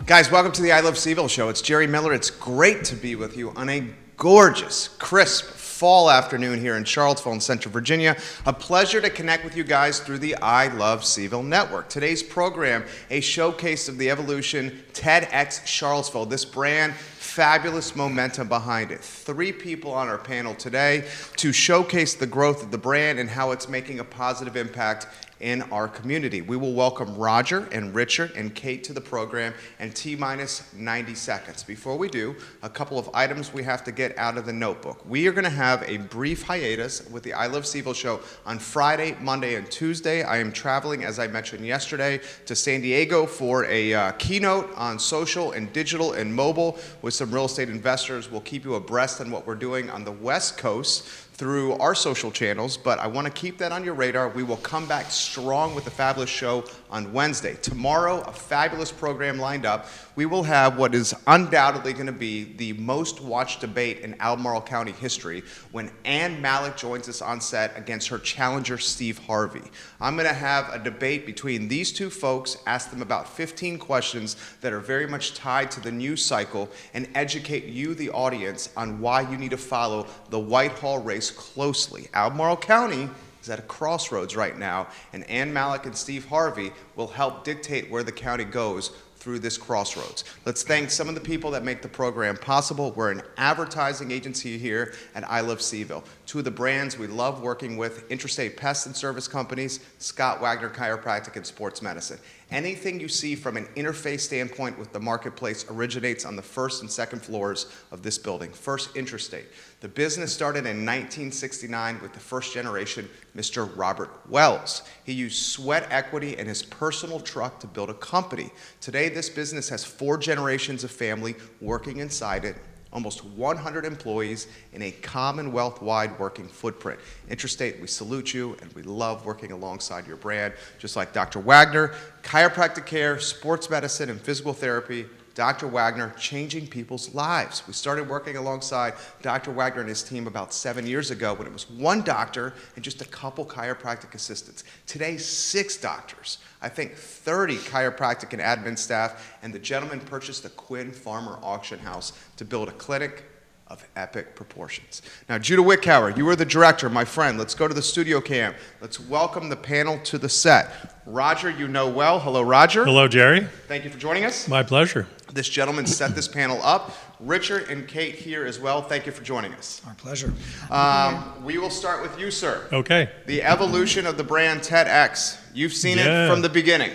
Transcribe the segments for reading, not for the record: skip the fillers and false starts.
Guys, welcome to the I Love CVille Show. It's Jerry Miller. It's great to be with you on a gorgeous, crisp fall afternoon here in Charlottesville and Central Virginia. A pleasure to connect with you guys through the I Love CVille network. Today's program, a showcase of the evolution TEDxCharlottesville, this brand, fabulous momentum behind it. 3 people on our panel today to showcase the growth of the brand and how it's making a positive impact in our community. We will welcome Roger and Richard and Kate to the program in T-minus 90 seconds. Before we do, a couple of items we have to get out of the notebook. We are going to have a brief hiatus with the I Love CVille Show on Friday, Monday, and Tuesday. I am traveling, as I mentioned yesterday, to San Diego for a keynote on social and digital and mobile with some real estate investors. We'll keep you abreast on what we're doing on the West Coast through our social channels, but I want to keep that on your radar. We will come back strong with a fabulous show on Wednesday. Tomorrow, a fabulous program lined up. We will have what is undoubtedly going to be the most watched debate in Albemarle County history when Ann Malik joins us on set against her challenger, Steve Harvey. I'm going to have a debate between these two folks, ask them about 15 questions that are very much tied to the news cycle, and educate you, the audience, on why you need to follow the Whitehall race closely. Albemarle County is at a crossroads right now, and Ann Malik and Steve Harvey will help dictate where the county goes through this crossroads. Let's thank some of the people that make the program possible. We're an advertising agency here at I Love CVille. 2 of the brands we love working with, Interstate Pest and Service Companies, Scott Wagner Chiropractic and Sports Medicine. Anything you see from an interface standpoint with the marketplace originates on the first and second floors of this building. First Interstate. The business started in 1969 with the first generation, Mr. Robert Wells. He used sweat equity and his personal truck to build a company. Today, this business has 4 generations of family working inside it, almost 100 employees in a Commonwealth-wide working footprint. Interstate, we salute you, and we love working alongside your brand. Just like Dr. Wagner, chiropractic care, sports medicine, and physical therapy, Dr. Wagner changing people's lives. We started working alongside Dr. Wagner and his team about 7 years ago when it was 1 doctor and just a couple chiropractic assistants. Today, 6 doctors, I think 30 chiropractic and admin staff, and the gentleman purchased the Quinn Farmer Auction House to build a clinic of epic proportions. Now, Judah Wickhauer, you are the director, my friend. Let's go to the studio cam. Let's welcome the panel to the set. Roger, you know well. Hello, Roger. Hello, Jerry. Thank you for joining us. My pleasure. This gentleman set this panel up. Richard and Kate here as well. Thank you for joining us. Our pleasure. We will start with you, sir. Okay. The evolution of the brand TEDx. You've seen it from the beginning.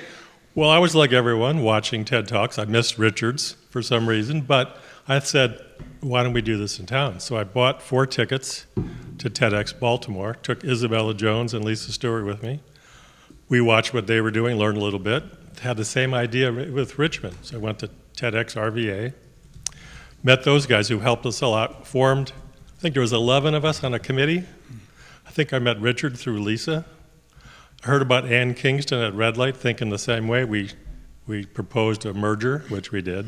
Well, I was like everyone watching TED Talks. I missed Richard's for some reason, but I said, why don't we do this in town? So I bought 4 tickets to TEDx Baltimore, took Isabella Jones and Lisa Stewart with me. We watched what they were doing, learned a little bit, had the same idea with Richmond. So I went to TEDx RVA, met those guys who helped us a lot, formed, I think there was 11 of us on a committee. I think I met Richard through Lisa. I heard about Ann Kingston at Red Light, thinking the same way. We proposed a merger, which we did.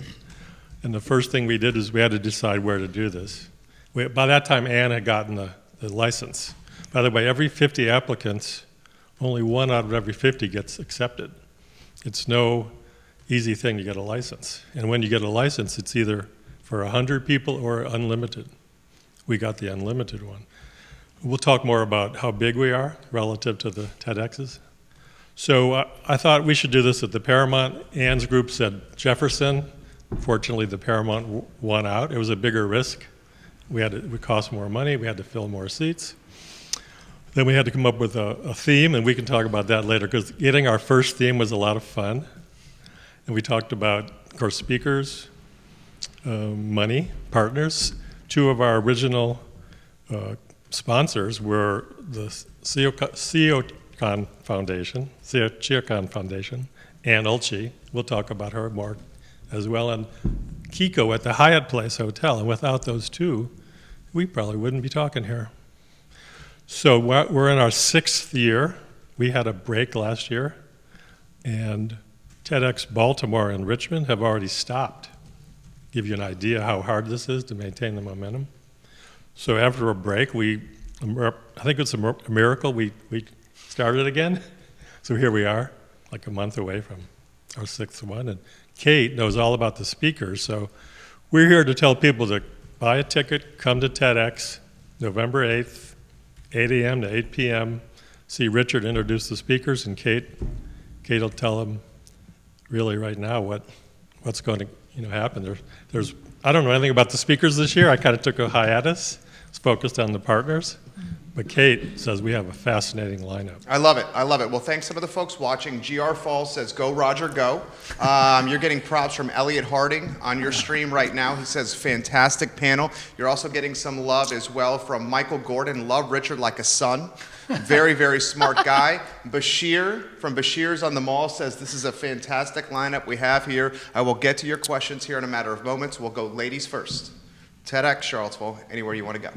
And the first thing we did is we had to decide where to do this. By that time, Ann had gotten the license. By the way, every 50 applicants, only 1 out of every 50 gets accepted. It's no easy thing to get a license. And when you get a license, it's either for 100 people or unlimited. We got the unlimited one. We'll talk more about how big we are relative to the TEDx's. So I thought we should do this at the Paramount. Ann's group said Jefferson. Fortunately, the Paramount won out. It was a bigger risk. It cost more money. We had to fill more seats. Then we had to come up with a theme, and we can talk about that later, because getting our first theme was a lot of fun. And we talked about, of course, speakers, money, partners. 2 of our original sponsors were the Ceocon Foundation, Ann Ulchi. We'll talk about her more as well, and Kiko at the Hyatt Place Hotel. And without those 2, we probably wouldn't be talking here. So we're in our 6th year. We had a break last year, and TEDx Baltimore and Richmond have already stopped. Give you an idea how hard this is to maintain the momentum. So after a break, I think it's a miracle, we started again. So here we are, like a month away from our 6th one, and Kate knows all about the speakers. So we're here to tell people to buy a ticket, come to TEDx, November 8th, 8 a.m. to 8 p.m., see Richard introduce the speakers, and Kate will tell them really right now what's going to happen. There's I don't know anything about the speakers this year. I kind of took a hiatus. It's focused on the partners. But Kate says we have a fascinating lineup. I love it. I love it. Well, thanks some of the folks watching. GR Falls says, go Roger, go. You're getting props from Elliot Harding on your stream right now. He says, fantastic panel. You're also getting some love as well from Michael Gordon. Love Richard like a son. Very, very smart guy. Bashir from Bashir's on the Mall says, this is a fantastic lineup we have here. I will get to your questions here in a matter of moments. We'll go ladies first. TEDx Charlottesville, anywhere you want to go.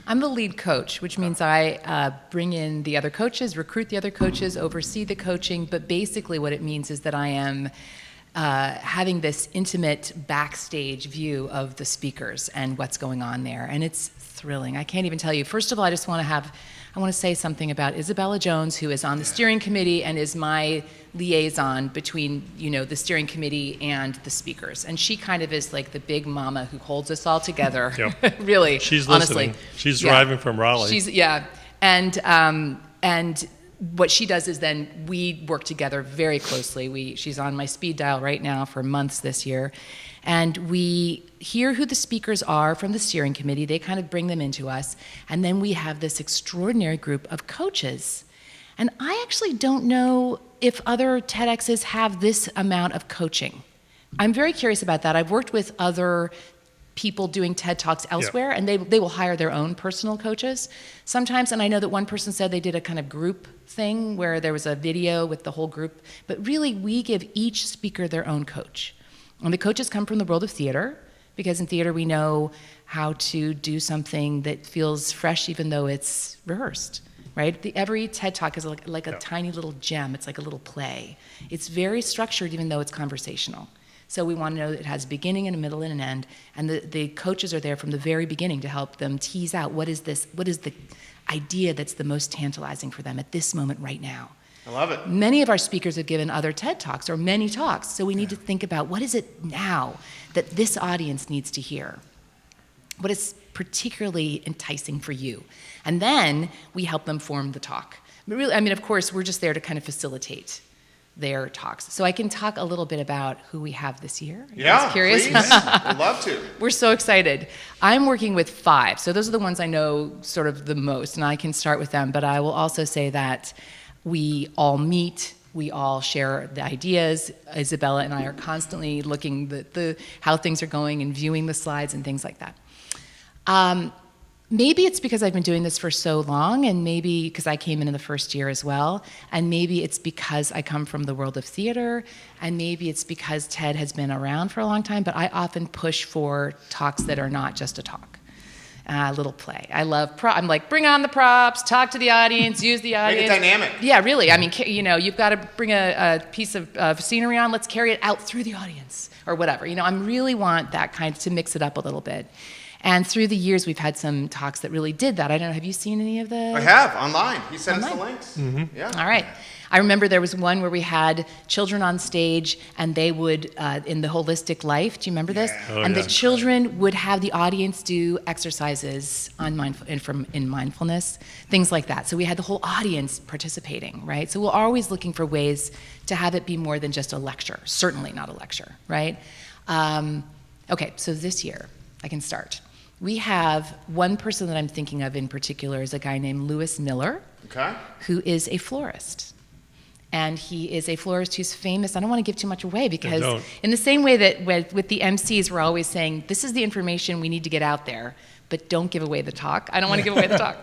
I'm the lead coach, which means I bring in the other coaches, recruit the other coaches, oversee the coaching, but basically what it means is that I am having this intimate backstage view of the speakers and what's going on there, and it's thrilling. I can't even tell you. First of all, I want to say something about Isabella Jones, who is on the steering committee and is my liaison between, the steering committee and the speakers. And she kind of is like the big mama who holds us all together. Yep. Really, she's honestly. Listening. She's driving from Raleigh. And what she does is then we work together very closely. She's on my speed dial right now for months this year. And we hear who the speakers are from the steering committee. They kind of bring them into us. And then we have this extraordinary group of coaches. And I actually don't know if other TEDx's have this amount of coaching. I'm very curious about that. I've worked with other people doing TED Talks elsewhere, and they will hire their own personal coaches sometimes. And I know that one person said they did a kind of group thing where there was a video with the whole group. But really, we give each speaker their own coach. And the coaches come from the world of theater, because in theater we know how to do something that feels fresh even though it's rehearsed, right? Every TED Talk is like a tiny little gem. It's like a little play. It's very structured even though it's conversational. So we want to know that it has a beginning and a middle and an end, and the coaches are there from the very beginning to help them tease out what is the idea that's the most tantalizing for them at this moment right now. I love it. Many of our speakers have given other TED Talks or many talks, so we need to think about what is it now that this audience needs to hear? What is particularly enticing for you? And then we help them form the talk. But really, of course, we're just there to kind of facilitate their talks. So I can talk a little bit about who we have this year. Yeah, curious? please. I'd love to. We're so excited. I'm working with 5, so those are the ones I know sort of the most, and I can start with them, but I will also say that we all meet, we all share the ideas. Isabella and I are constantly looking at how things are going and viewing the slides and things like that. Maybe it's because I've been doing this for so long, and maybe because I came in the first year as well, and maybe it's because I come from the world of theater, and maybe it's because TED has been around for a long time, but I often push for talks that are not just a talk. A little play. I love I'm like, bring on the props, talk to the audience, use the audience. Make it dynamic. Yeah, really. You've got to bring a piece of scenery on. Let's carry it out through the audience or whatever. I really want that kind to mix it up a little bit. And through the years, we've had some talks that really did that. I don't know, have you seen any of the? I have, online. He sent us the links. Mm-hmm. Yeah. All right. I remember there was one where we had children on stage, and they would, in the holistic life, do you remember this? Oh, and yeah. the children would have the audience do exercises on in mindfulness, things like that. So we had the whole audience participating, right? So we're always looking for ways to have it be more than just a lecture, certainly not a lecture, right? Okay, so this year, I can start. We have one person that I'm thinking of in particular is a guy named Lewis Miller, who is a florist. And he is a florist who's famous. I don't want to give too much away because in the same way that with the MCs, we're always saying, this is the information we need to get out there, but don't give away the talk. I don't want to give away the talk.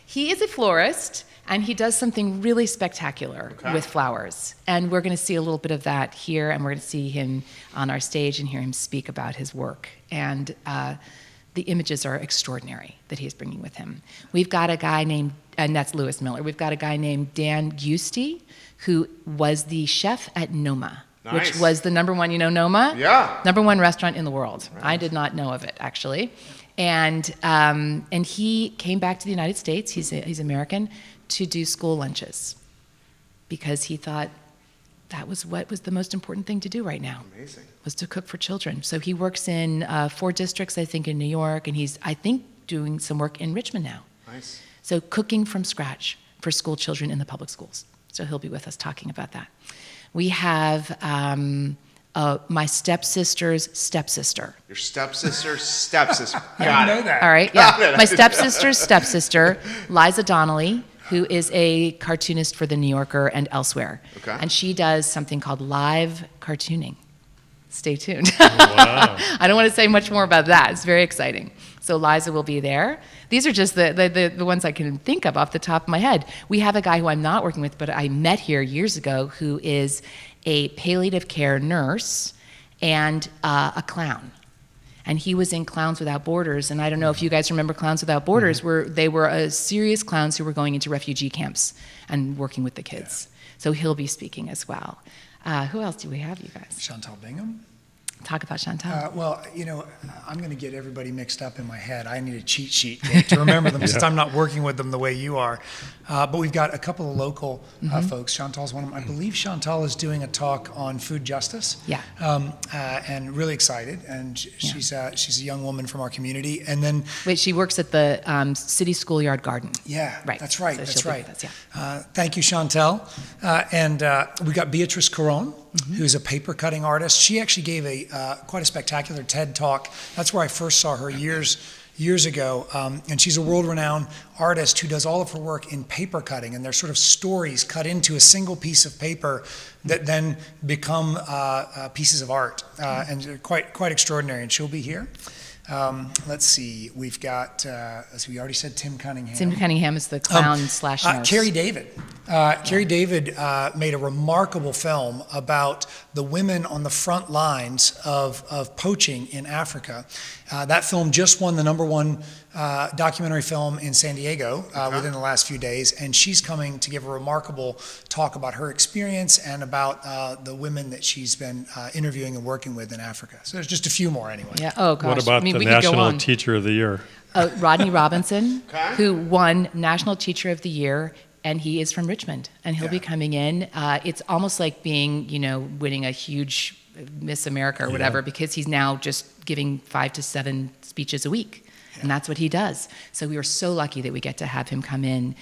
He is a florist, and he does something really spectacular with flowers. And we're going to see a little bit of that here, and we're going to see him on our stage and hear him speak about his work. And the images are extraordinary that he's bringing with him. We've got a guy named, and that's Lewis Miller, we've got a guy named Dan Giusti, who was the chef at Noma, which was the number one, Noma? Yeah. Number one restaurant in the world. Right. I did not know of it, actually. And he came back to the United States, he's American, to do school lunches because he thought that was what was the most important thing to do right now. Amazing. Was to cook for children. So he works in 4 districts, I think, in New York, and he's, I think, doing some work in Richmond now. Nice. So cooking from scratch for school children in the public schools. So he'll be with us talking about that. We have my stepsister's stepsister. Your stepsister's stepsister. I Got didn't it. know that. All right, yeah. My stepsister's stepsister, Liza Donnelly, who is a cartoonist for The New Yorker and elsewhere. Okay. And she does something called live cartooning. Stay tuned. Wow. I don't want to say much more about that. It's very exciting. So Liza will be there. These are just the ones I can think of off the top of my head. We have a guy who I'm not working with, but I met here years ago, who is a palliative care nurse and a clown. And he was in Clowns Without Borders, and I don't know if you guys remember Clowns Without Borders, where they were serious clowns who were going into refugee camps and working with the kids. So he'll be speaking as well. Who else do we have, you guys? Chantal Bingham. Talk about Chantal. Well, I'm going to get everybody mixed up in my head. I need a cheat sheet to remember them since I'm not working with them the way you are. But we've got a couple of local folks. Chantal's one of them. I believe Chantal is doing a talk on food justice. Yeah. And really excited. And she's a young woman from our community. And then Wait, she works at the city schoolyard garden. right. That's right. So That's she'll be right. with us, Thank you, Chantal. And we got Beatrice Corona, who's a paper cutting artist. She actually gave quite a spectacular TED talk. That's where I first saw her years ago. And she's a world-renowned artist who does all of her work in paper cutting, and they're sort of stories cut into a single piece of paper that then become pieces of art, and they're quite extraordinary. And she'll be here. Let's see. We've got, as we already said, Tim Cunningham. Tim Cunningham is the clown slash nurse. Carrie David. Carrie David made a remarkable film about the women on the front lines of poaching in Africa. That film just won the #1 documentary film in San Diego within the last few days, and she's coming to give a remarkable talk about her experience and about the women that she's been interviewing and working with in Africa. So there's just a few more anyway. Yeah. Oh gosh. What about I mean, the we could go National on. Teacher of the Year? Rodney Robinson, Okay. who won National Teacher of the Year, and he is from Richmond, and he'll be coming in. It's almost like being, winning a huge Miss America or whatever, because he's now just giving 5 to 7 speeches a week. And that's what he does. So we were so lucky that we get to have him come in.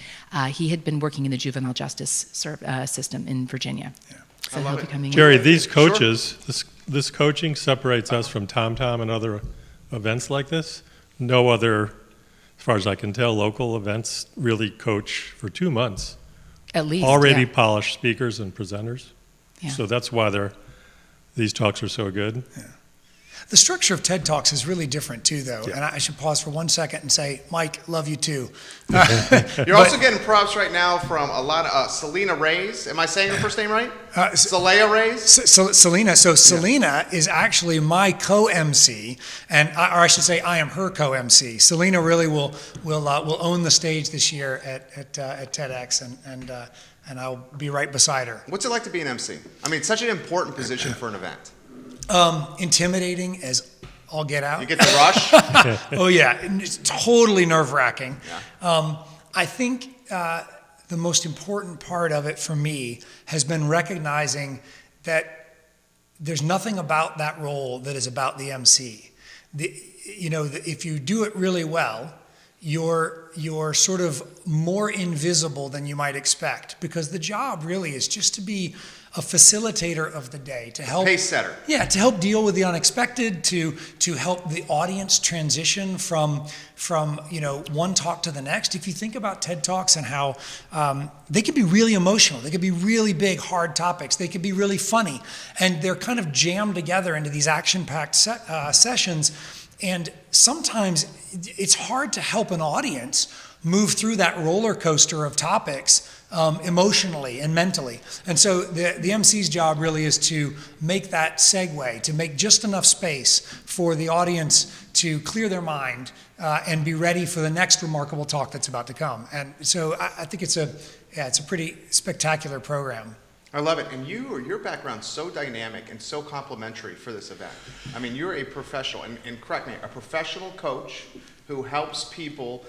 He had been working in the juvenile justice system in Virginia. Yeah. So he'll be coming Jerry, in. these coaches, this coaching separates us from Tom Tom and other events like this. No other, as far as I can tell, local events really coach for 2 months. At least. Already yeah. polished speakers and presenters. Yeah. So that's why these talks are so good. The structure of TED Talks is really different too, though. Yeah. And I should pause for 1 second and say, Mike, love you too. You're also getting props right now from a lot of Selena Reyes. Am I saying her first name right? Selena Reyes? Selena. So Selena is actually my co-MC, or I should say, I am her co-MC. Selena really will own the stage this year at TEDx, and I'll be right beside her. What's it like to be an MC? I mean, it's such an important position for an event. Intimidating as all get out. You get the rush. Oh yeah, it's totally nerve-wracking. Yeah. I think the most important part of it for me has been recognizing that there's nothing about that role that is about the MC. If you do it really well, you're sort of more invisible than you might expect, because the job really is just to be a facilitator of the day, to help Pace setter. Yeah, to help deal with the unexpected, to help the audience transition from one talk to the next. If you think about TED Talks and how they can be really emotional, they could be really big, hard topics, they could be really funny, and they're kind of jammed together into these action-packed sessions. And sometimes it's hard to help an audience move through that roller coaster of topics emotionally and mentally. And so the MC's job really is to make that segue, to make just enough space for the audience to clear their mind and be ready for the next remarkable talk that's about to come. And so I think it's a pretty spectacular program. I love it. And your background's so dynamic and so complimentary for this event. I mean, you're a professional, and correct me, a professional coach who helps people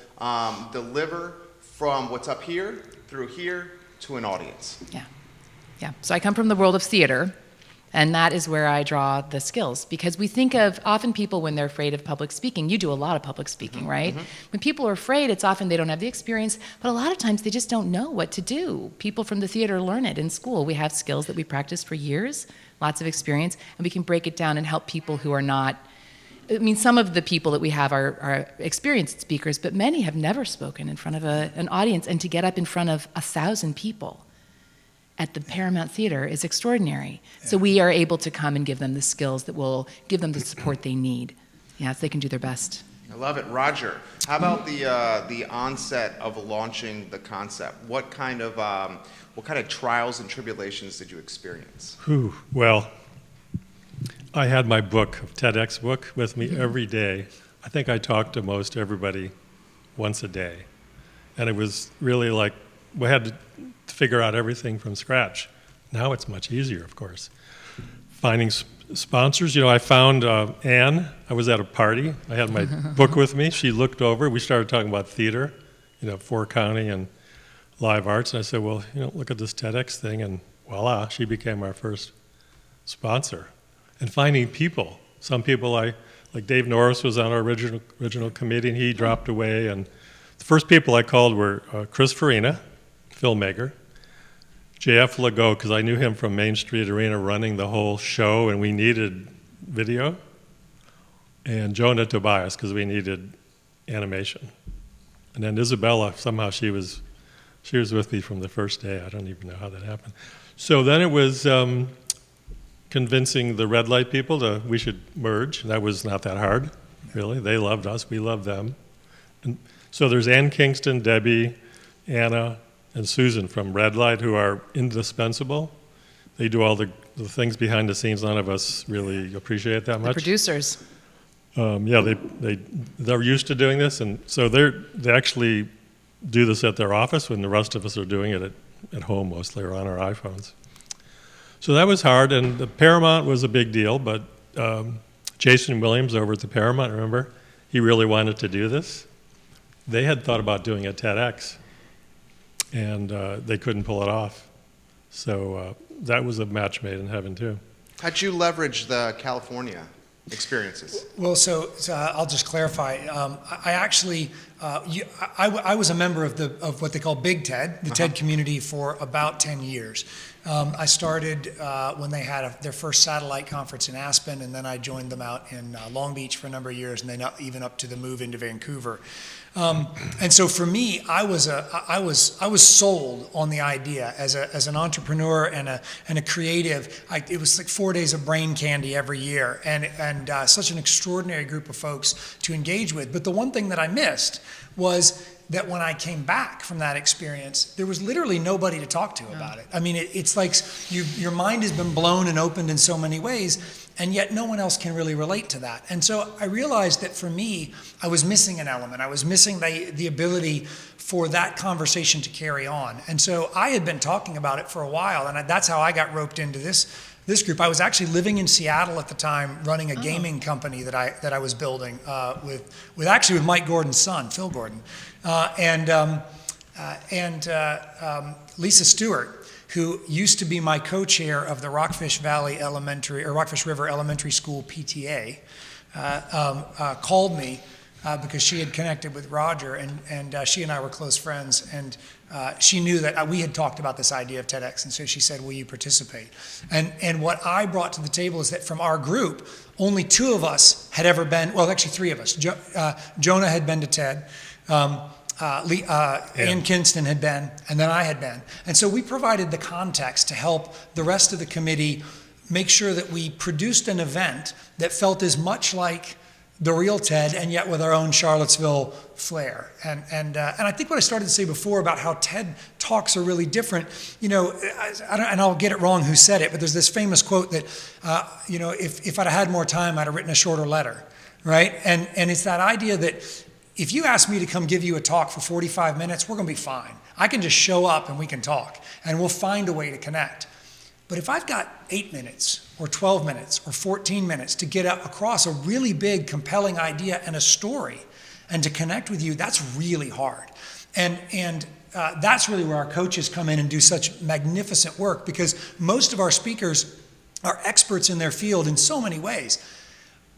deliver from what's up here through here to an audience. Yeah. Yeah, so I come from the world of theater, and that is where I draw the skills. Because we think of, often people when they're afraid of public speaking, you do a lot of public speaking, right? When people are afraid, it's often they don't have the experience, but a lot of times they just don't know what to do. People from the theater learn it in school. We have skills that we practice for years, lots of experience, and we can break it down and help people who are not. I mean, some of the people that we have are experienced speakers, but many have never spoken in front of an audience, and to get up in front of 1,000 people at the Paramount Theater is extraordinary. Yeah. So we are able to come and give them the skills that will give them the support they need, so they can do their best. I love it. Roger, how about the onset of launching the concept? What kind of trials and tribulations did you experience? Well, I had my book, TEDx book, with me every day. I think I talked to most everybody once a day. And it was really like, we had to figure out everything from scratch. Now it's much easier, of course. Finding sponsors, I found Anne. I was at a party. I had my book with me. She looked over. We started talking about theater, Four County and live arts. And I said, well, look at this TEDx thing. And voila, she became our first sponsor. And finding people. Some people like Dave Norris was on our original committee, and he dropped away. And the first people I called were Chris Farina, filmmaker, J.F. Legault, because I knew him from Main Street Arena running the whole show, and we needed video, and Jonah Tobias, because we needed animation. And then Isabella, somehow she was with me from the first day. I don't even know how that happened. So then it was convincing the red light people we should merge. That was not that hard, really. They loved us, we loved them. And so there's Ann Kingston, Debbie, Anna, and Susan from Red Light, who are indispensable. They do all the things behind the scenes none of us really appreciate that much. The producers. They're used to doing this, and so they actually do this at their office when the rest of us are doing it at home mostly, or on our iPhones. So that was hard, and the Paramount was a big deal, but Jason Williams over at the Paramount, remember? He really wanted to do this. They had thought about doing a TEDx, and they couldn't pull it off. So that was a match made in heaven, too. How'd you leverage the California experiences? Well, so I'll just clarify. I actually, I was a member of what they call Big TED, the TED community, for about 10 years. I started when they had their first satellite conference in Aspen, and then I joined them out in Long Beach for a number of years, and then even up to the move into Vancouver. And so for me, I was sold on the idea as an entrepreneur and a creative. It was like 4 days of brain candy every year, and such an extraordinary group of folks to engage with. But the one thing that I missed was that when I came back from that experience, there was literally nobody to talk to about it. I mean, it's like your mind has been blown and opened in so many ways, and yet no one else can really relate to that. And so I realized that for me, I was missing an element. I was missing the ability for that conversation to carry on. And so I had been talking about it for a while, and that's how I got roped into this group. I was actually living in Seattle at the time, running a gaming company that I was building with Mike Gordon's son, Phil Gordon, and Lisa Stewart, who used to be my co-chair of the Rockfish River Elementary School PTA, called me because she had connected with Roger, and she and I were close friends, and she knew that we had talked about this idea of TEDx, and so she said, will you participate? And what I brought to the table is that from our group, only 2 of us had ever been, well, actually 3 of us. Jonah had been to TED, Ann Kingston had been, and then I had been. And so we provided the context to help the rest of the committee make sure that we produced an event that felt as much like the real TED, and yet with our own Charlottesville flair. And I think what I started to say before about how TED Talks are really different, and I'll get it wrong who said it, but there's this famous quote that, if I'd had more time, I'd have written a shorter letter, right? And it's that idea that if you ask me to come give you a talk for 45 minutes, we're going to be fine. I can just show up and we can talk, and we'll find a way to connect. But if I've got 8 minutes or 12 minutes or 14 minutes to get across a really big, compelling idea and a story and to connect with you, that's really hard. And that's really where our coaches come in and do such magnificent work, because most of our speakers are experts in their field in so many ways.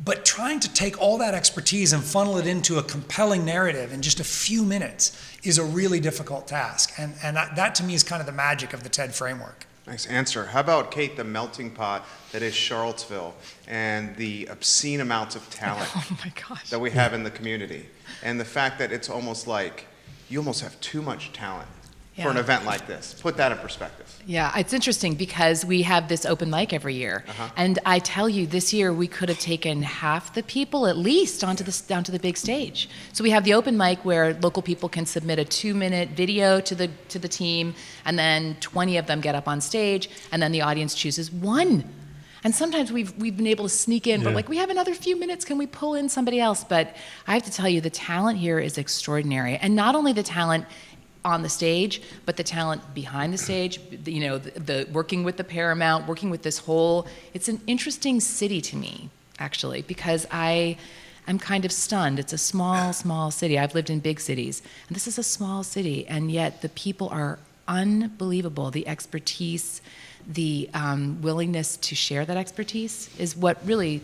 But trying to take all that expertise and funnel it into a compelling narrative in just a few minutes is a really difficult task. And that to me is kind of the magic of the TED framework. Nice answer. How about, Kate, the melting pot that is Charlottesville and the obscene amounts of talent Oh my gosh. that we have in the community, and the fact that it's almost like you almost have too much talent for an Yeah. event like this. Put that in perspective. Yeah, it's interesting because we have this open mic every year, and I tell you, this year we could have taken half the people at least onto the big stage. So we have the open mic where local people can submit a 2-minute video to the team, and then 20 of them get up on stage, and then the audience chooses one. And sometimes we've been able to sneak in, but like, we have another few minutes, can we pull in somebody else? But I have to tell you, the talent here is extraordinary, and not only the talent on the stage, but the talent behind the stage, the working with the Paramount, working with this whole, it's an interesting city to me, actually, because I'm kind of stunned. It's a small city. I've lived in big cities, and this is a small city, and yet the people are unbelievable. The expertise, the willingness to share that expertise is what really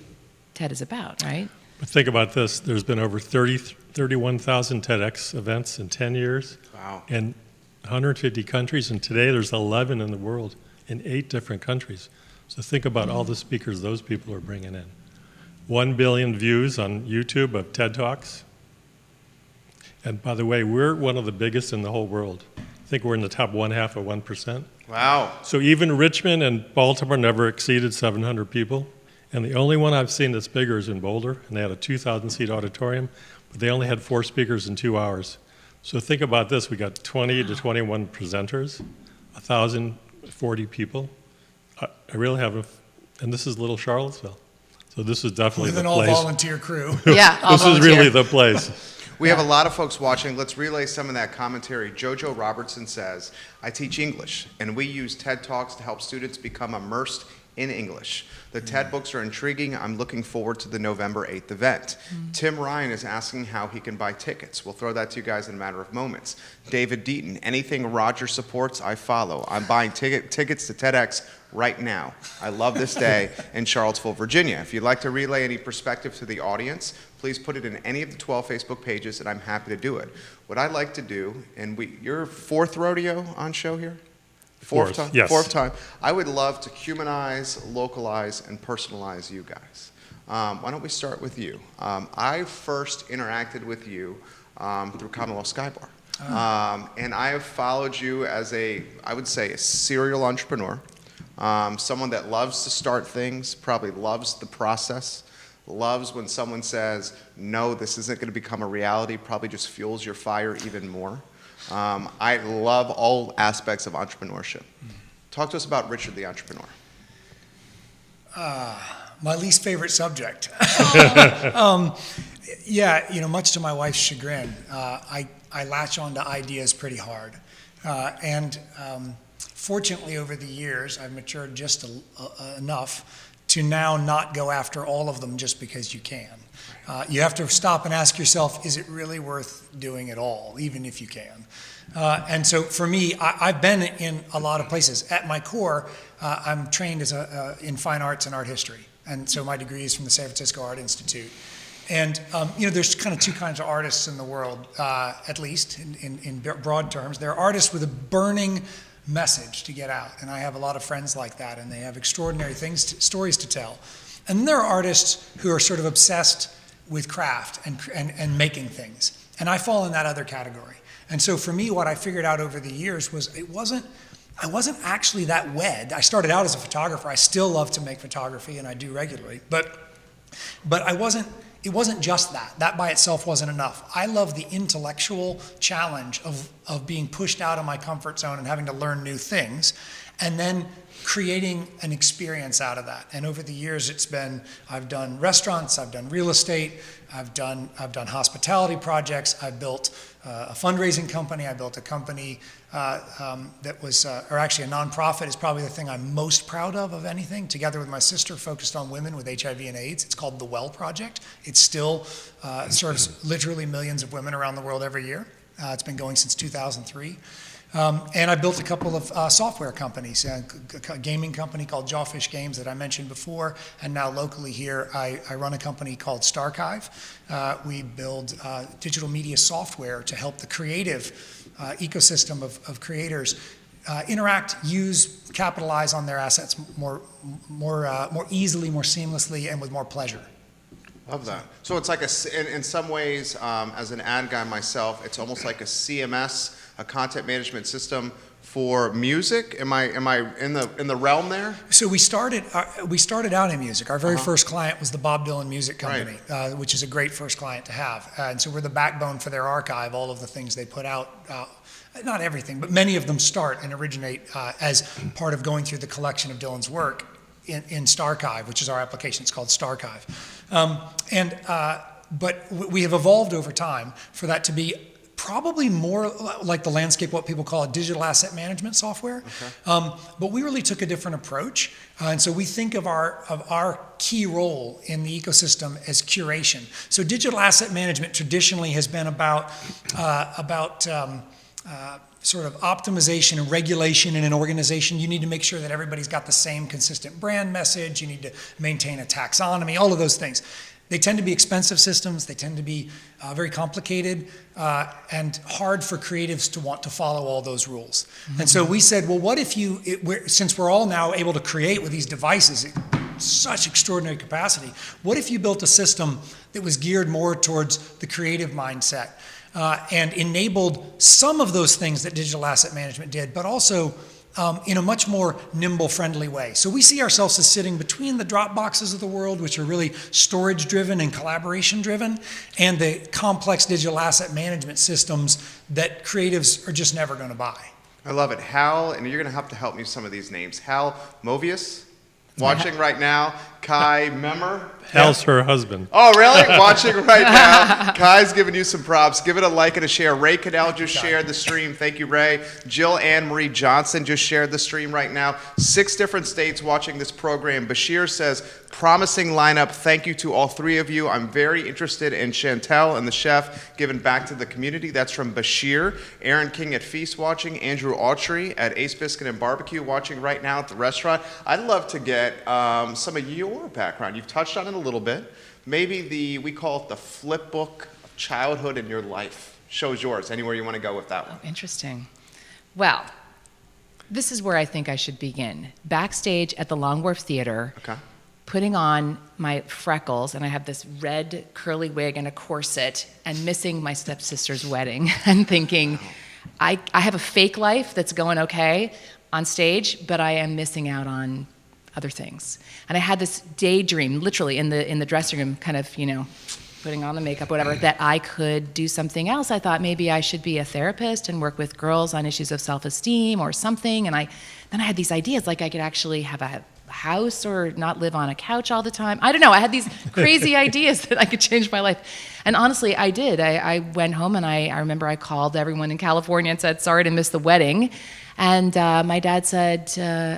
TED is about, right? But think about this. There's been over 31,000 TEDx events in 10 years. Wow. In 150 countries, and today there's 11 in the world in 8 different countries. So think about all the speakers those people are bringing in. 1 billion views on YouTube of TED Talks. And by the way, we're one of the biggest in the whole world. I think we're in the top 1/2 of 1%. Wow. So even Richmond and Baltimore never exceeded 700 people. And the only one I've seen that's bigger is in Boulder, and they had a 2,000-seat auditorium, but they only had 4 speakers in 2 hours. So think about this. We got 20 to 21 presenters, 1,040 people. I really have and this is little Charlottesville. So this is definitely With the an place. all-volunteer crew. Yeah, all This is volunteer. really the place. We have a lot of folks watching. Let's relay some of that commentary. Jojo Robertson says, I teach English, and we use TED Talks to help students become immersed in English. The TED books are intriguing. I'm looking forward to the November 8th event. Tim Ryan is asking how he can buy tickets. We'll throw that to you guys in a matter of moments. David Deaton, anything Roger supports, I follow. I'm buying tickets to TEDx right now. I love this day in Charlottesville, Virginia. If you'd like to relay any perspective to the audience, please put it in any of the 12 Facebook pages, and I'm happy to do it. What I'd like to do, and your 4th rodeo on show here? Fourth time? Yes. 4th time. I would love to humanize, localize, and personalize you guys. Why don't we start with you? I first interacted with you through Commonwealth Skybar. And I have followed you as I would say, a serial entrepreneur, someone that loves to start things, probably loves the process, loves when someone says, no, this isn't going to become a reality, probably just fuels your fire even more. I love all aspects of entrepreneurship. Talk to us about Richard the Entrepreneur. My least favorite subject. Much to my wife's chagrin, I latch on to ideas pretty hard. Fortunately, over the years, I've matured just enough to now not go after all of them just because you can. You have to stop and ask yourself, is it really worth doing at all, even if you can? And so for me, I've been in a lot of places. At my core, I'm trained in fine arts and art history. And so my degree is from the San Francisco Art Institute. And, there's kind of 2 kinds of artists in the world, at least in broad terms. There are artists with a burning message to get out. And I have a lot of friends like that, and they have extraordinary stories to tell. And there are artists who are sort of obsessed with craft and making things. And I fall in that other category. And so for me, what I figured out over the years was I wasn't actually that wed. I started out as a photographer. I still love to make photography, and I do regularly. But it wasn't just that. That by itself wasn't enough. I love the intellectual challenge of being pushed out of my comfort zone and having to learn new things, and then creating an experience out of that. And over the years, I've done restaurants, I've done real estate, I've done hospitality projects, I've built a fundraising company, I built a company that was, or actually a nonprofit is probably the thing I'm most proud of anything, together with my sister, focused on women with HIV and AIDS. It's called the Well Project. It still serves literally millions of women around the world every year. It's been going since 2003. And I built a couple of software companies, a gaming company called Jawfish Games that I mentioned before, and now locally here, I run a company called Starchive. We build digital media software to help the creative ecosystem of creators interact, use, capitalize on their assets more easily, more seamlessly, and with more pleasure. Love that. So it's like in some ways, as an ad guy myself, it's almost like a CMS, a content management system for music. Am I in the realm there? So we started out in music. Our very first client was the Bob Dylan Music Company, right. Which is a great first client to have. And so we're the backbone for their archive. All of the things they put out, not everything, but many of them start and originate as part of going through the collection of Dylan's work in Starchive, which is our application. It's called Starchive. But we have evolved over time for that to be probably more like the landscape, what people call a digital asset management software. Okay. But we really took a different approach. And so we think of our key role in the ecosystem as curation. So digital asset management traditionally has been about sort of optimization and regulation in an organization. You need to make sure that everybody's got the same consistent brand message. You need to maintain a taxonomy, all of those things. They tend to be expensive systems. They tend to be very complicated and hard for creatives to want to follow all those rules. Mm-hmm. And so we said, well, what if since we're all now able to create with these devices at such extraordinary capacity, what if you built a system that was geared more towards the creative mindset and enabled some of those things that digital asset management did, but also in a much more nimble, friendly way. So we see ourselves as sitting between the Dropboxes of the world, which are really storage-driven and collaboration-driven, and the complex digital asset management systems that creatives are just never going to buy. I love it. Hal, and you're going to help me with some of these names. Hal Movius, watching right now. Kai Memmer. Hal's her husband. Oh, really? Watching right now. Kai's giving you some props. Give it a like and a share. Ray Cadell just shared the stream. Thank you, Ray. Jill Ann Marie Johnson just shared the stream right now. 6 different states watching this program. Bashir says, promising lineup. Thank you to all 3 of you. I'm very interested in Chantel and the chef giving back to the community. That's from Bashir. Aaron King at Feast watching. Andrew Autry at Ace Biscuit and Barbecue watching right now at the restaurant. I'd love to get some of your background. You've touched on it a little bit. Maybe we call it the flip book of childhood in your life. Show's yours. Anywhere you want to go with that one. Oh, interesting. Well, this is where I think I should begin. Backstage at the Long Wharf Theater, putting on my freckles, and I have this red curly wig and a corset, and missing my stepsister's wedding, and thinking, I have a fake life that's going okay on stage, but I am missing out on other things. And I had this daydream, literally in the dressing room, kind of, putting on the makeup, whatever, that I could do something else. I thought maybe I should be a therapist and work with girls on issues of self-esteem or something. And then I had these ideas, like I could actually have a house or not live on a couch all the time. I don't know. I had these crazy ideas that I could change my life. And honestly, I did. I went home and I remember I called everyone in California and said, sorry to miss the wedding. And my dad said,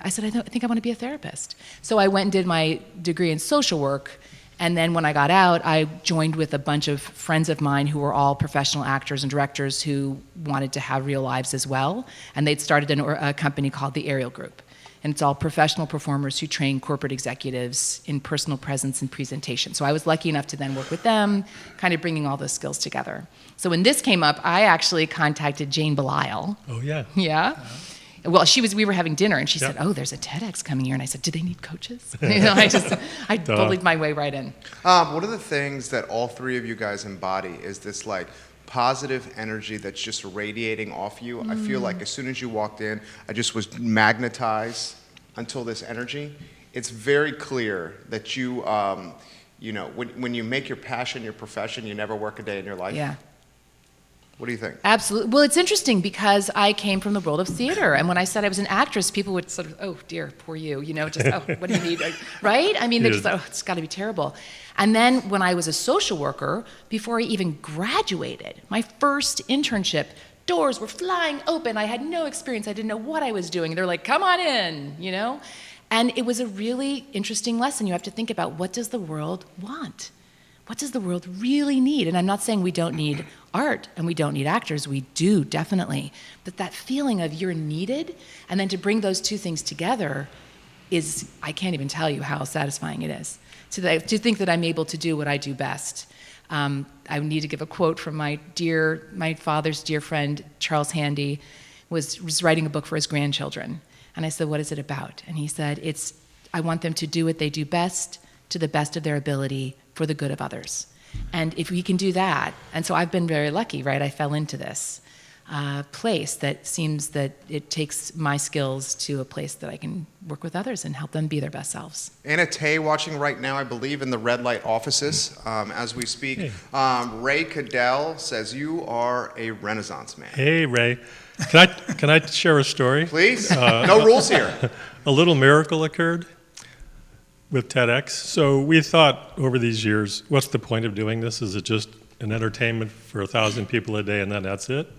I think I want to be a therapist. So I went and did my degree in social work. And then when I got out, I joined with a bunch of friends of mine who were all professional actors and directors who wanted to have real lives as well. And they'd started a company called the Ariel Group. And it's all professional performers who train corporate executives in personal presence and presentation. So I was lucky enough to then work with them, kind of bringing all those skills together. So when this came up, I actually contacted Jane Belial. Oh, yeah. Yeah. Well, we were having dinner, and she said, oh, there's a TEDx coming here. And I said, do they need coaches? I bullied my way right in. One of the things that all 3 of you guys embody is this, like, positive energy that's just radiating off you. I feel like as soon as you walked in, I just was magnetized until this energy. It's very clear that you, when you make your passion your profession, you never work a day in your life. Yeah. What do you think? Absolutely. Well, it's interesting because I came from the world of theater, and when I said I was an actress, people would sort of, oh dear, poor you, just, oh, what do you need, right? I mean, they just thought, oh, it's got to be terrible. And then when I was a social worker, before I even graduated, my first internship, doors were flying open. I had no experience. I didn't know what I was doing. They're like, come on in, And it was a really interesting lesson. You have to think about, what does the world want? What does the world really need? And I'm not saying we don't need art and we don't need actors. We do, definitely. But that feeling of you're needed, and then to bring those two things together is, I can't even tell you how satisfying it is. To think that I'm able to do what I do best. I need to give a quote from my father's dear friend, Charles Handy, was writing a book for his grandchildren. And I said, what is it about? And he said, I want them to do what they do best, to the best of their ability, for the good of others. And if we can do that, and so I've been very lucky, right? I fell into this place that seems that it takes my skills to a place that I can work with others and help them be their best selves. Anna Tay watching right now, I believe, in the red light offices as we speak. Hey. Ray Cadell says, you are a Renaissance man. Hey, Ray. Can I share a story? Please. No rules here. A little miracle occurred with TEDx. So we thought over these years, what's the point of doing this? Is it just an entertainment for 1,000 people a day and then that's it?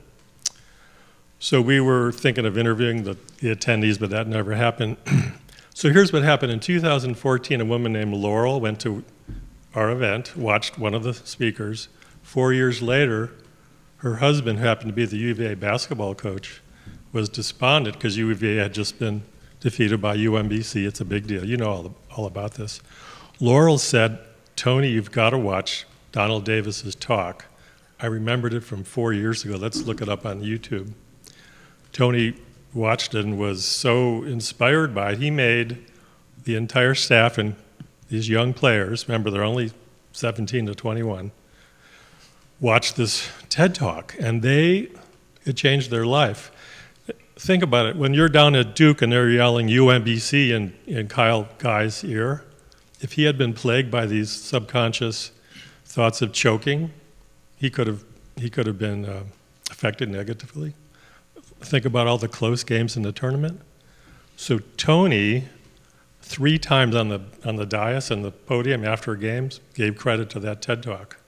So we were thinking of interviewing the attendees, but that never happened. So here's what happened. In 2014, a woman named Laurel went to our event, watched one of the speakers. 4 years later, her husband, who happened to be the UVA basketball coach, was despondent because UVA had just been defeated by UMBC. It's a big deal. You know all about this. Laurel said, Tony, you've got to watch Donald Davis's talk. I remembered it from 4 years ago. Let's look it up on YouTube. Tony watched it and was so inspired by it. He made the entire staff and these young players, remember they're only 17 to 21, watch this TED Talk, and it changed their life. Think about it. When you're down at Duke and they're yelling UMBC in Kyle Guy's ear, if he had been plagued by these subconscious thoughts of choking, he could have been affected negatively. Think about all the close games in the tournament. So Tony, 3 times on the dais and the podium after games, gave credit to that TED Talk,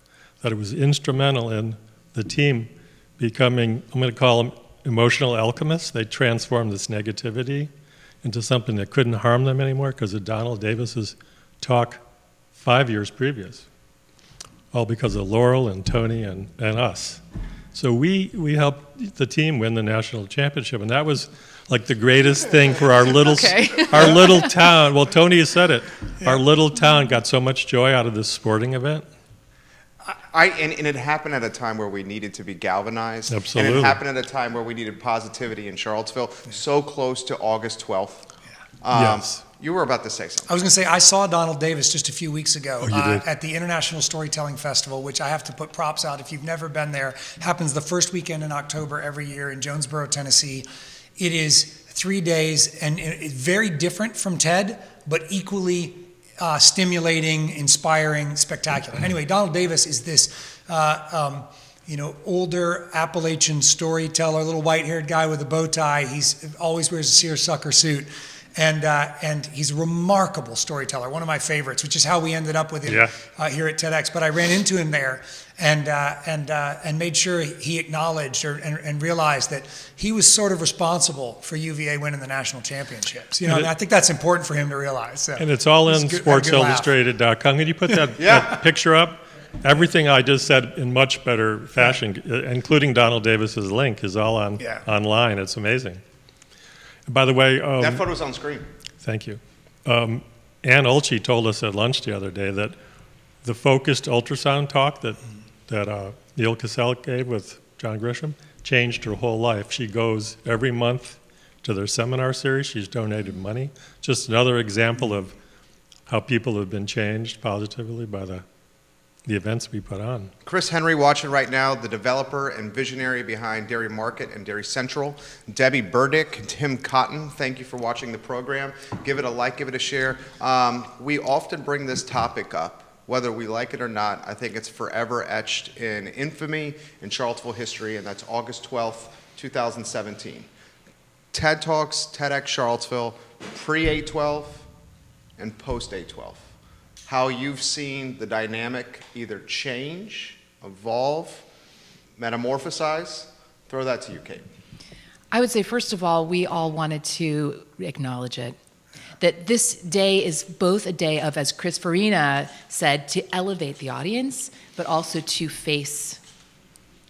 that it was instrumental in the team becoming, I'm going to call them emotional alchemists. They transformed this negativity into something that couldn't harm them anymore because of Donald Davis's talk 5 years previous, all because of Laurel and Tony and us. So we helped the team win the national championship, and that was like the greatest thing for our little our little town. Well, Tony has said it. Yeah. Our little town got so much joy out of this sporting event. And it happened at a time where we needed to be galvanized. Absolutely. And it happened at a time where we needed positivity in Charlottesville, so close to August 12th. Yes. You were about to say something. I was going to say, I saw Donald Davis just a few weeks ago did? At the International Storytelling Festival, which I have to put props out. If you've never been there, happens the first weekend in October every year in Jonesboro, Tennessee. It is 3 days, and it's very different from TED, but equally stimulating, inspiring, spectacular. Anyway, Donald Davis is this older Appalachian storyteller, little white-haired guy with a bow tie. He's always wears a seersucker suit. And he's a remarkable storyteller, one of my favorites, which is how we ended up with him here at TEDx. But I ran into him there and made sure he acknowledged and realized that he was sort of responsible for UVA winning the national championships. And I think that's important for him to realize. So and it's all in sportsillustrated.com. Can you put that picture up? Everything I just said in much better fashion, including Donald Davis's link, is all online. It's amazing. By the way, that photo's on screen. Thank you. Ann Olchi told us at lunch the other day that the focused ultrasound talk that Neil Cassell gave with John Grisham changed her whole life. She goes every month to their seminar series. She's donated money. Just another example of how people have been changed positively by the events we put on. Chris Henry watching right now, the developer and visionary behind Dairy Market and Dairy Central. Debbie Burdick, Tim Cotton, thank you for watching the program. Give it a like, give it a share. We often bring this topic up, whether we like it or not. I think it's forever etched in infamy in Charlottesville history, and that's August 12th, 2017. TED Talks, TEDx Charlottesville, pre-812 and post-812. How you've seen the dynamic either change, evolve, metamorphosize. Throw that to you, Kate. I would say, first of all, we all wanted to acknowledge it. That this day is both a day of, as Chris Farina said, to elevate the audience, but also to face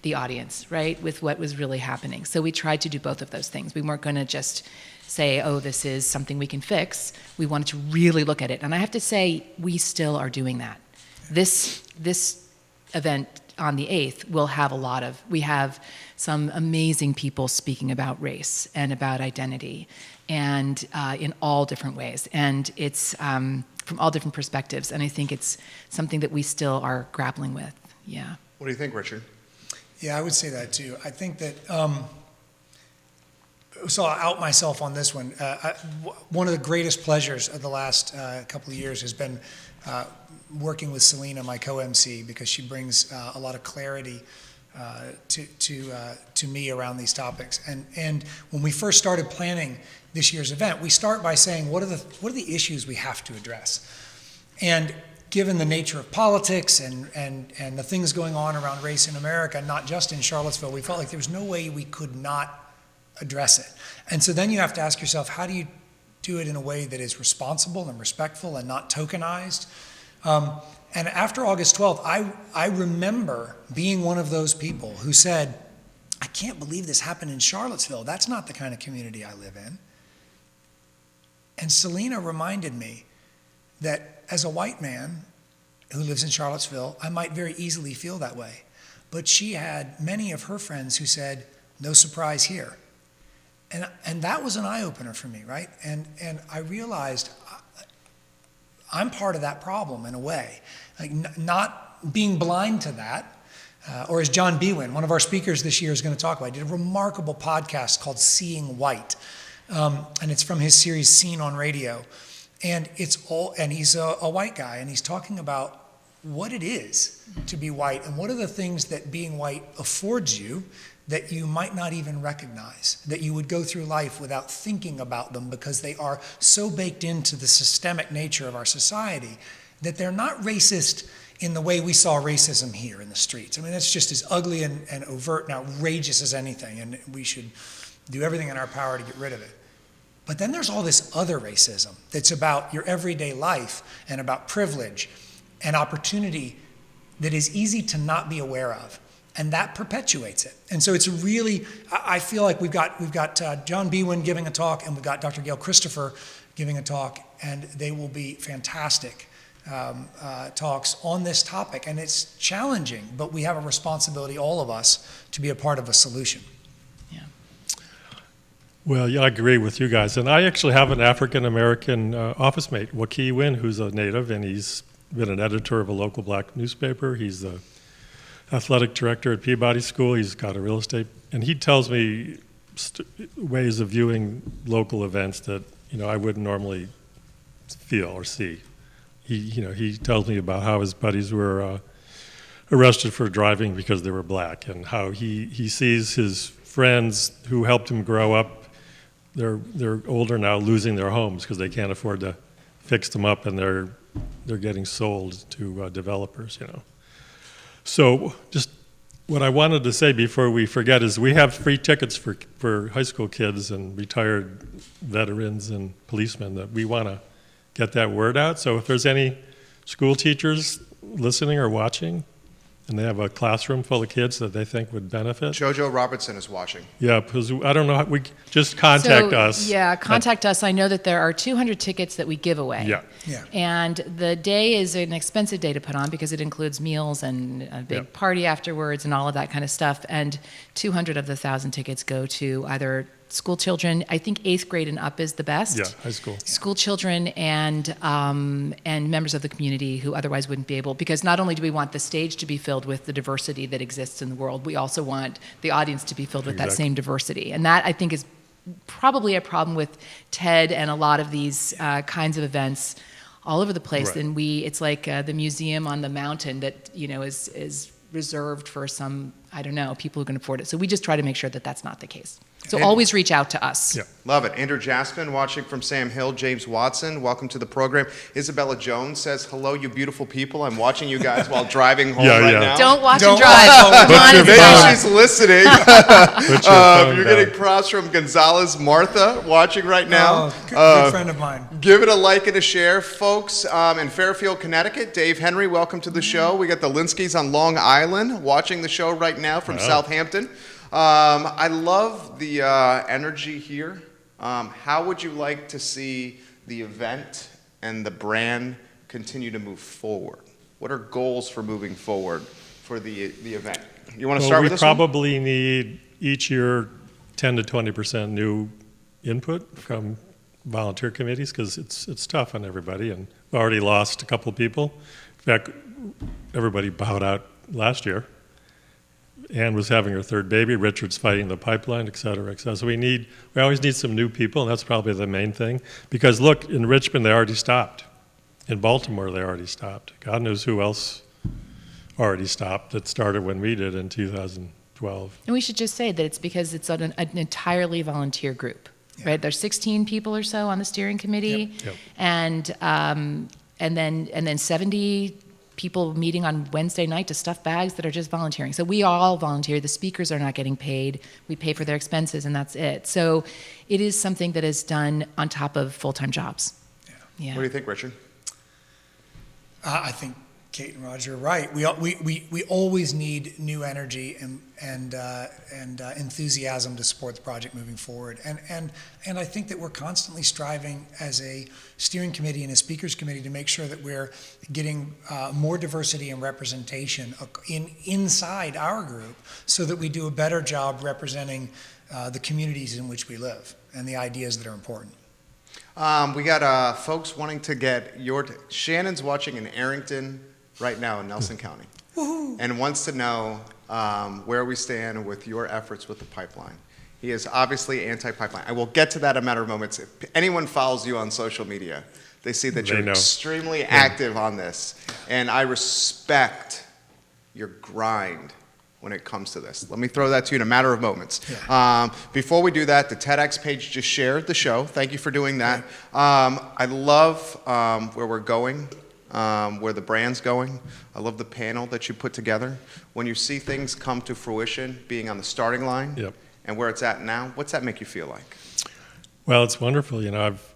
the audience, right, with what was really happening. So we tried to do both of those things. We weren't going to just say, oh, this is something we can fix. We wanted to really look at it. And I have to say, we still are doing that. This event on the 8th will have we have some amazing people speaking about race and about identity, and in all different ways. And it's from all different perspectives. And I think it's something that we still are grappling with. Yeah. What do you think, Richard? Yeah, I would say that too. I think that, so I'll out myself on this one. One of the greatest pleasures of the last couple of years has been working with Selena, my co-MC, because she brings a lot of clarity to me around these topics. And when we first started planning this year's event, we start by saying, what are the issues we have to address? And given the nature of politics and the things going on around race in America, not just in Charlottesville, we felt like there was no way we could not address it. And so then you have to ask yourself, how do you do it in a way that is responsible and respectful and not tokenized? And after August 12th, I remember being one of those people who said, I can't believe this happened in Charlottesville. That's not the kind of community I live in. And Selena reminded me that as a white man who lives in Charlottesville, I might very easily feel that way. But she had many of her friends who said, no surprise here. And that was an eye-opener for me, right? And I realized I'm part of that problem in a way. Like not being blind to that, or as John Bewin, one of our speakers this year, is going to talk about, he did a remarkable podcast called Seeing White. And it's from his series Seen on Radio. And he's a white guy, and he's talking about what it is to be white and what are the things that being white affords you that you might not even recognize, that you would go through life without thinking about them because they are so baked into the systemic nature of our society that they're not racist in the way we saw racism here in the streets. I mean, that's just as ugly and overt and outrageous as anything, and we should do everything in our power to get rid of it. But then there's all this other racism that's about your everyday life and about privilege and opportunity that is easy to not be aware of. And that perpetuates it. And so it's really, I feel like we've got John Bewin giving a talk, and we've got Dr. Gail Christopher giving a talk, and they will be fantastic talks on this topic. And it's challenging, but we have a responsibility, all of us, to be a part of a solution. Yeah. Well, yeah, I agree with you guys. And I actually have an African-American office mate, Koki, who's a native, and he's been an editor of a local black newspaper. He's the athletic director at Peabody School. He's got a real estate, and he tells me ways of viewing local events that I wouldn't normally feel or see. He tells me about how his buddies were arrested for driving because they were black, and how he sees his friends who helped him grow up. They're older now, losing their homes because they can't afford to fix them up, and they're getting sold to developers. So just what I wanted to say before we forget is we have free tickets for high school kids and retired veterans and policemen, that we want to get that word out. So if there's any school teachers listening or watching, and they have a classroom full of kids that they think would benefit. Jojo Robertson is watching. Yeah, because I don't know, we just contact us. Yeah, contact us. I know that there are 200 tickets that we give away. Yeah. And the day is an expensive day to put on because it includes meals and a big party afterwards and all of that kind of stuff. And 200 of the 1,000 tickets go to either school children. I think 8th grade and up is the best. Yeah, high school. School children and members of the community who otherwise wouldn't be able, because not only do we want the stage to be filled with the diversity that exists in the world, we also want the audience to be filled with that same diversity. And that, I think, is probably a problem with TED and a lot of these kinds of events all over the place. Right. And it's like the museum on the mountain that is reserved for some, I don't know, people who can afford it. So we just try to make sure that that's not the case. So always reach out to us. Yeah. Love it. Andrew Jasmine watching from Sam Hill. James Watson, welcome to the program. Isabella Jones says, hello, you beautiful people. I'm watching you guys while driving home right now. Don't watch Don't and drive. watch. Come on, Maybe Isabella. she's listening. Put your phone You're down. getting props from Gonzalez Martha watching right now. Oh, good friend of mine. Give it a like and a share, folks. In Fairfield, Connecticut, Dave Henry, welcome to the show. We got the Linskys on Long Island watching the show right now from Southampton. I love the energy here. How would you like to see the event and the brand continue to move forward? What are goals for moving forward for the event? You want to start with this We one? probably need each year 10 to 20% new input from volunteer committees because it's tough on everybody, and we've already lost a couple of people. In fact, everybody bowed out last year. Ann was having her third baby. Richard's fighting the pipeline, et cetera, et cetera. So we always need some new people, and that's probably the main thing. Because look, in Richmond, they already stopped. In Baltimore, they already stopped. God knows who else already stopped that started when we did in 2012. And we should just say that it's because it's an entirely volunteer group, right? There's 16 people or so on the steering committee, Yep. and then 70 people meeting on Wednesday night to stuff bags that are just volunteering. So we all volunteer. The speakers are not getting paid. We pay for their expenses, and that's it. So it is something that is done on top of full-time jobs. Yeah. What do you think, Richard? I think Kate and Roger are right. We always need new energy and enthusiasm to support the project moving forward. And I think that we're constantly striving as a steering committee and a speakers committee to make sure that we're getting more diversity and representation inside our group, so that we do a better job representing the communities in which we live and the ideas that are important. We got folks wanting to get Shannon's watching in Arrington right now in Nelson County. Woohoo. And wants to know where we stand with your efforts with the pipeline. He is obviously anti-pipeline. I will get to that in a matter of moments. If anyone follows you on social media, they see that you're extremely active on this. And I respect your grind when it comes to this. Let me throw that to you in a matter of moments. Yeah. Before we do that, the TEDx page just shared the show. Thank you for doing that. I love where we're going. Where the brand's going. I love the panel that you put together. When you see things come to fruition, being on the starting line, and where it's at now, what's that make you feel like? Well, it's wonderful. You know, I've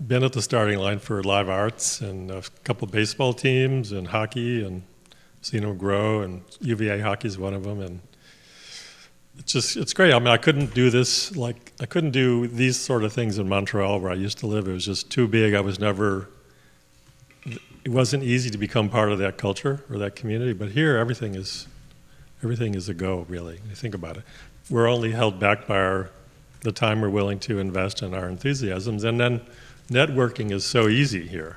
been at the starting line for live arts and a couple of baseball teams and hockey, and seen them grow, and UVA hockey is one of them, and it's great. I mean, I couldn't do these sort of things in Montreal where I used to live. It was just too big. It wasn't easy to become part of that culture or that community, but here everything is a go, really. When you think about it. We're only held back by the time we're willing to invest in our enthusiasms, and then networking is so easy here.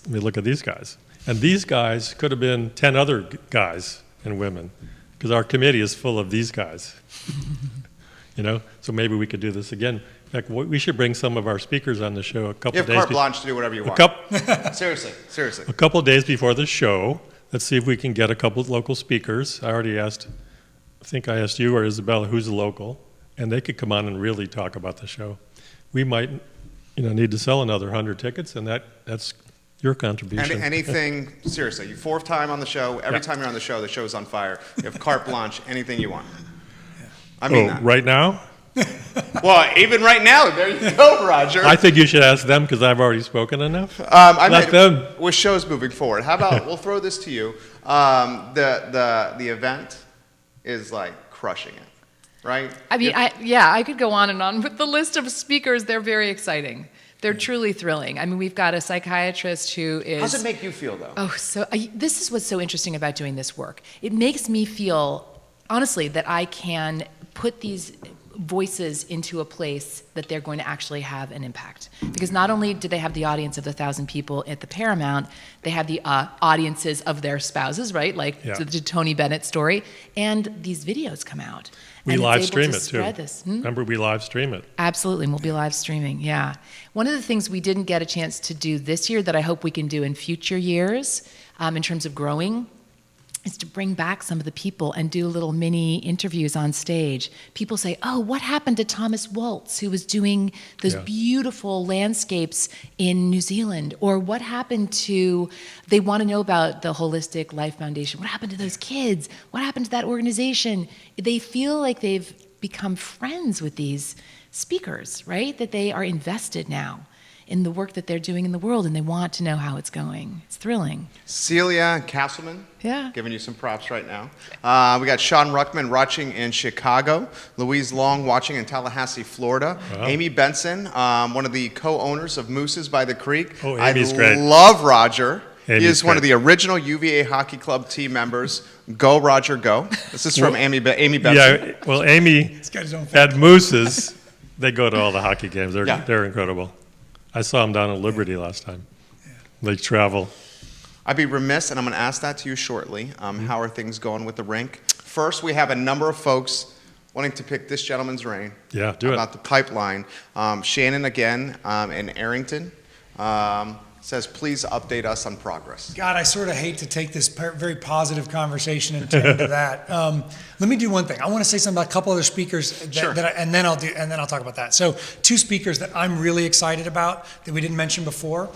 I mean, look at these guys. And these guys could have been 10 other guys and women, because our committee is full of these guys. You know, so maybe we could do this again. In fact, we should bring some of our speakers on the show a couple of days. You have carte blanche to do whatever you want. Seriously. A couple of days before the show, let's see if we can get a couple of local speakers. I think I asked you or Isabella who's a local, and they could come on and really talk about the show. We might, need to sell another 100 tickets, and that's your contribution. Anything, seriously, you fourth time on the show. Every time you're on the show's on fire. You have carte blanche, anything you want. I mean that. Right now? Well, even right now, there you go, Roger. I think you should ask them because I've already spoken enough. Let them. With shows moving forward, how about we'll throw this to you. The event is like crushing it, right? I mean, I could go on and on with the list of speakers. They're very exciting. They're truly thrilling. I mean, we've got a psychiatrist who is... How does it make you feel, though? This is what's so interesting about doing this work. It makes me feel, honestly, that I can put these voices into a place that they're going to actually have an impact. Because not only do they have the audience of the 1,000 people at the Paramount, they have the audiences of their spouses, right? The Tony Bennett story. And these videos come out. We live stream it, too. Hmm? Remember, we live stream it. Absolutely, and we'll be live streaming, yeah. One of the things we didn't get a chance to do this year that I hope we can do in future years, in terms of growing, is to bring back some of the people and do little mini interviews on stage. People say, oh, what happened to Thomas Waltz, who was doing those beautiful landscapes in New Zealand? Or what happened to, they want to know about the Holistic Life Foundation. What happened to those kids? What happened to that organization? They feel like they've become friends with these speakers, right? That they are invested now in the work that they're doing in the world, and they want to know how it's going. It's thrilling. Celia Castleman, giving you some props right now. We got Sean Ruckman watching in Chicago. Louise Long watching in Tallahassee, Florida. Wow. Amy Benson, one of the co-owners of Mooses by the Creek. Oh, Amy's great. I love Roger. Amy's he is one of great. the original UVA Hockey Club team members. Go, Roger, go. This is from Amy Benson. Yeah, well, Amy at Moose's, they go to all the hockey games. They're incredible. I saw them down in Liberty last time. They travel. I'd be remiss, and I'm going to ask that to you shortly. How are things going with the rink? First, we have a number of folks wanting to pick this gentleman's brain about the pipeline. Shannon, again, in Arrington, says, please update us on progress. God, I sort of hate to take this very positive conversation and turn into that. Let me do one thing. I want to say something about a couple other speakers, and then I'll talk about that. So, two speakers that I'm really excited about that we didn't mention before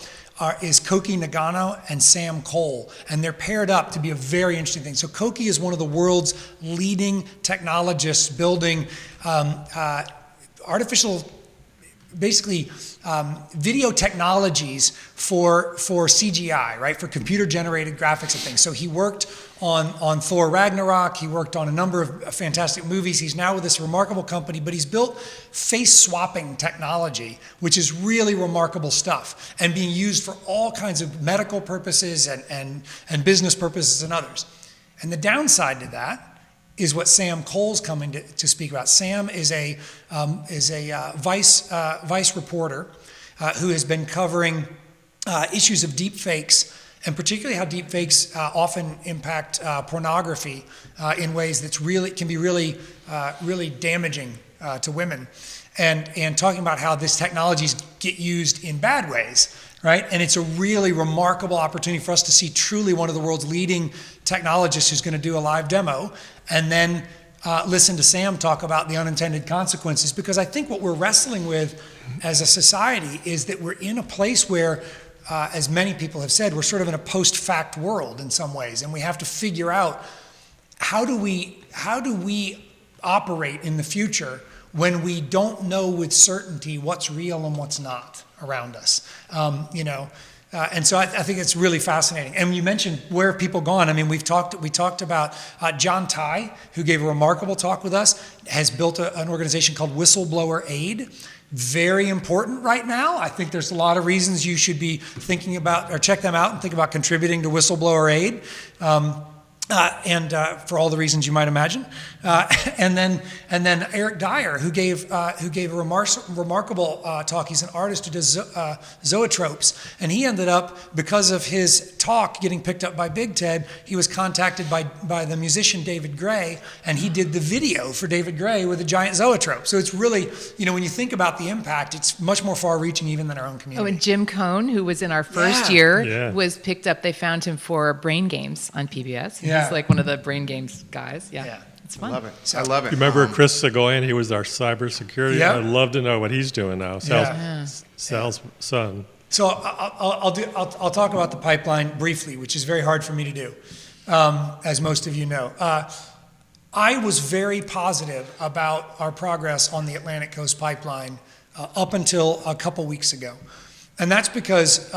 is Koki Nagano and Sam Cole, and they're paired up to be a very interesting thing. So, Koki is one of the world's leading technologists building video technologies for CGI, right? For computer-generated graphics and things. So he worked on Thor Ragnarok. He worked on a number of fantastic movies. He's now with this remarkable company, but he's built face-swapping technology, which is really remarkable stuff, and being used for all kinds of medical purposes and business purposes and others. And the downside to that is what Sam Cole's coming to speak about. Sam is a Vice reporter who has been covering issues of deep fakes, and particularly how deep fakes often impact pornography in ways that can be really damaging to women, and talking about how this technologies get used in bad ways. Right? And it's a really remarkable opportunity for us to see truly one of the world's leading technologists who's going to do a live demo, and then listen to Sam talk about the unintended consequences. Because I think what we're wrestling with as a society is that we're in a place where, as many people have said, we're sort of in a post-fact world in some ways, and we have to figure out how do we operate in the future when we don't know with certainty what's real and what's not around us, and so I think it's really fascinating. And you mentioned where have people gone. I mean, we talked about John Tai, who gave a remarkable talk with us, has built an organization called Whistleblower Aid. Very important right now. I think there's a lot of reasons you should be thinking about or check them out and think about contributing to Whistleblower Aid. And for all the reasons you might imagine, and then Eric Dyer, who gave a remarkable talk. He's an artist who does zoetropes, and he ended up, because of his talk getting picked up by Big Ted, he was contacted by the musician David Gray, and he did the video for David Gray with a giant zoetrope. So it's really, when you think about the impact, it's much more far-reaching even than our own community. Oh, and Jim Cohn, who was in our first year, was picked up. They found him for Brain Games on PBS. He's like one of the Brain Games guys. Yeah. It's fun. I love it. I love it. You remember Chris Segoyan? He was our cybersecurity. Yep. I'd love to know what he's doing now. Sal's son. So I'll talk about the pipeline briefly, which is very hard for me to do, as most of you know. I was very positive about our progress on the Atlantic Coast Pipeline up until a couple weeks ago, and that's because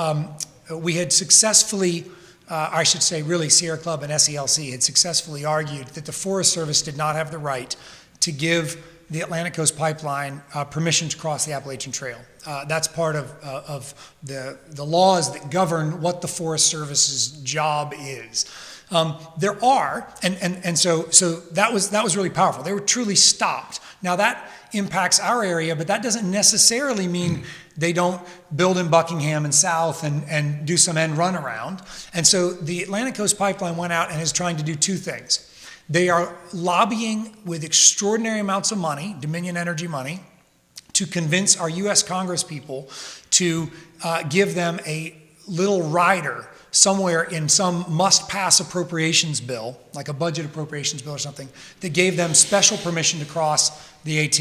we had successfully. I should say, really, Sierra Club and SELC had successfully argued that the Forest Service did not have the right to give the Atlantic Coast Pipeline permission to cross the Appalachian Trail. That's part of the laws that govern what the Forest Service's job is. There are, and so that was really powerful. They were truly stopped. Now that impacts our area, but that doesn't necessarily mean they don't build in Buckingham and South and do some end run around. And so the Atlantic Coast Pipeline went out and is trying to do two things. They are lobbying with extraordinary amounts of money, Dominion Energy money, to convince our U.S. Congress people to give them a little rider somewhere in some must-pass appropriations bill, like a budget appropriations bill or something, that gave them special permission to cross the AT.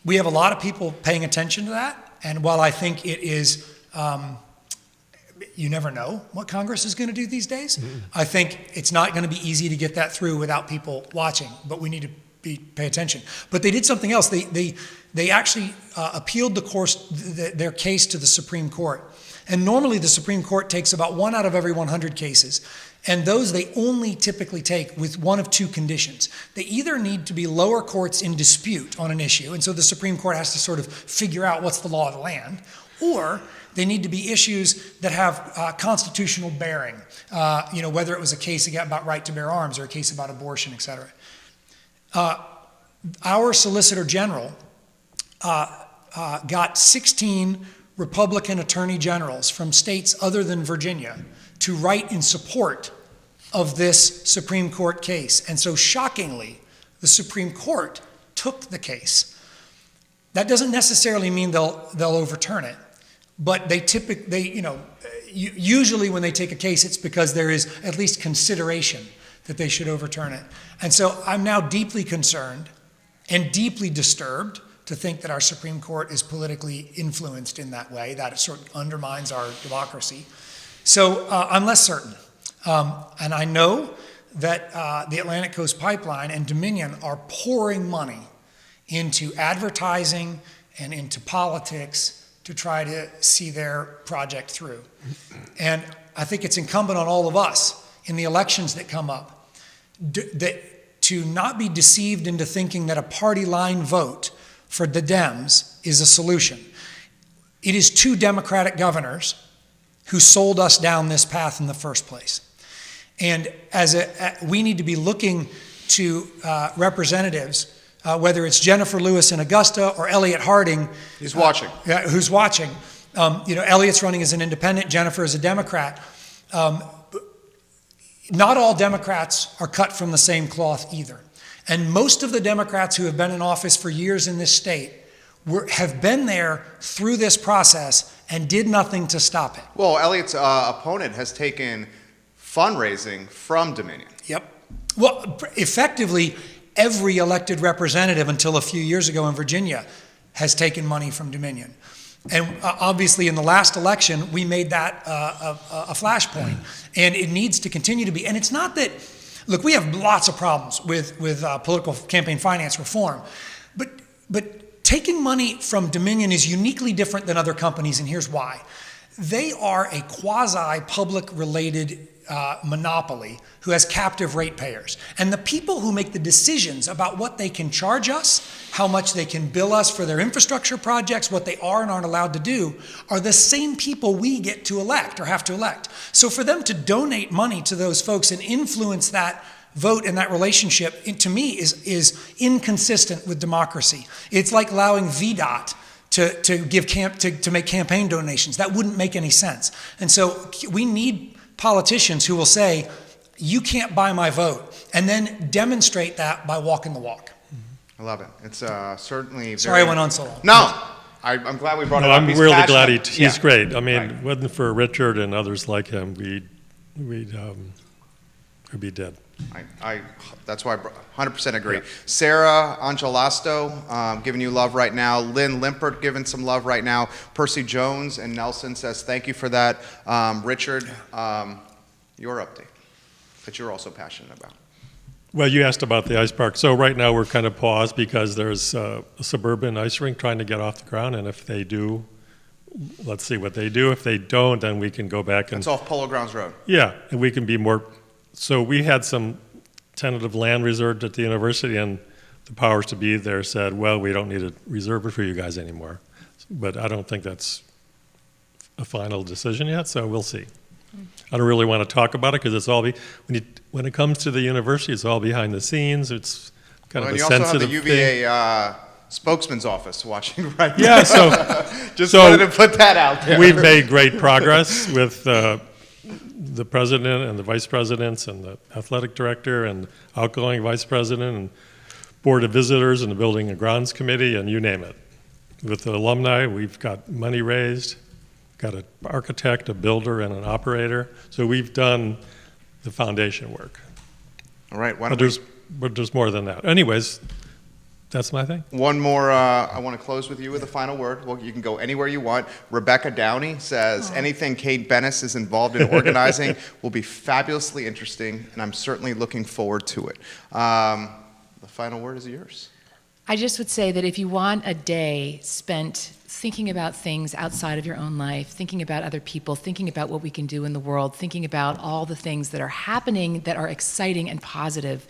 We have a lot of people paying attention to that, and while I think it is, you never know what Congress is going to do these days. I think it's not going to be easy to get that through without people watching, but we need to pay attention. But they did something else. They actually appealed their case to the Supreme Court. And normally the Supreme Court takes about 1 out of every 100 cases. And those they only typically take with one of two conditions. They either need to be lower courts in dispute on an issue, and so the Supreme Court has to sort of figure out what's the law of the land, or they need to be issues that have constitutional bearing, whether it was a case about right to bear arms or a case about abortion, et cetera. Our Solicitor General got 16 Republican attorney generals from states other than Virginia to write in support of this Supreme Court case. And so shockingly, the Supreme Court took the case. That doesn't necessarily mean they'll overturn it, but usually when they take a case, it's because there is at least consideration that they should overturn it. And so I'm now deeply concerned and deeply disturbed to think that our Supreme Court is politically influenced in that way, that it sort of undermines our democracy. So I'm less certain. And I know that the Atlantic Coast Pipeline and Dominion are pouring money into advertising and into politics to try to see their project through. And I think it's incumbent on all of us in the elections that come up to not be deceived into thinking that a party line vote for the Dems is a solution. It is 2 Democratic governors who sold us down this path in the first place. And we need to be looking to representatives, whether it's Jennifer Lewis in Augusta or Elliot Harding. He's watching. Who's watching. Elliot's running as an independent, Jennifer is a Democrat. Not all Democrats are cut from the same cloth either. And most of the Democrats who have been in office for years in this state have been there through this process and did nothing to stop it. Well, Elliot's opponent has taken fundraising from Dominion. Yep. Well, effectively, every elected representative until a few years ago in Virginia has taken money from Dominion. And obviously in the last election, we made that a flashpoint. And it needs to continue to be. And it's not that... Look, we have lots of problems with political campaign finance reform, but taking money from Dominion is uniquely different than other companies, and here's why. They are a quasi-public related monopoly who has captive ratepayers. And the people who make the decisions about what they can charge us, how much they can bill us for their infrastructure projects, what they are and aren't allowed to do, are the same people we get to elect or have to elect. So for them to donate money to those folks and influence that vote and that relationship, to me, is inconsistent with democracy. It's like allowing VDOT to make campaign donations. That wouldn't make any sense. And so we need politicians who will say, you can't buy my vote, and then demonstrate that by walking the walk. I love it. It's certainly Sorry I went on so long. No, I'm glad we brought it up. I'm really glad he's great. I mean, Right. wasn't for Richard and others like him, we'd be dead. That's why I 100% agree. Yeah. Sarah Angelasto giving you love right now. Lynn Limpert giving some love right now. Percy Jones and Nelson says thank you for that. Richard, your update that you're also passionate about. Well, you asked about the ice park. So right now we're kind of paused because there's a suburban ice rink trying to get off the ground, and if they do, let's see what they do. If they don't, then we can go back and... It's off Polo Grounds Road. Yeah, and we can be more... So we had some tentative land reserved at the university, and the powers to be there said, well, we don't need to reserve it for you guys anymore. But I don't think that's a final decision yet, so we'll see. I don't really want to talk about it because it's all when it comes to the university, it's all behind the scenes. It's kind of a sensitive thing. And you also have the UVA spokesman's office watching right now. Yeah, so just wanted to put that out there. We've made great progress with the president and the vice presidents and the athletic director and outgoing vice president and board of visitors and the building and grounds committee and you name it. With the alumni, we've got money raised. got an architect, a builder, and an operator. So we've done the foundation work. All right. Why But don't there's more than that. Anyways, that's my thing. One more, I want to close with you with a final word. Well, you can go anywhere you want. Rebecca Downey says, anything Kate Bennis is involved in organizing will be fabulously interesting, and I'm certainly looking forward to it. The final word is yours. I just would say that if you want a day spent thinking about things outside of your own life, thinking about other people, thinking about what we can do in the world, thinking about all the things that are happening that are exciting and positive,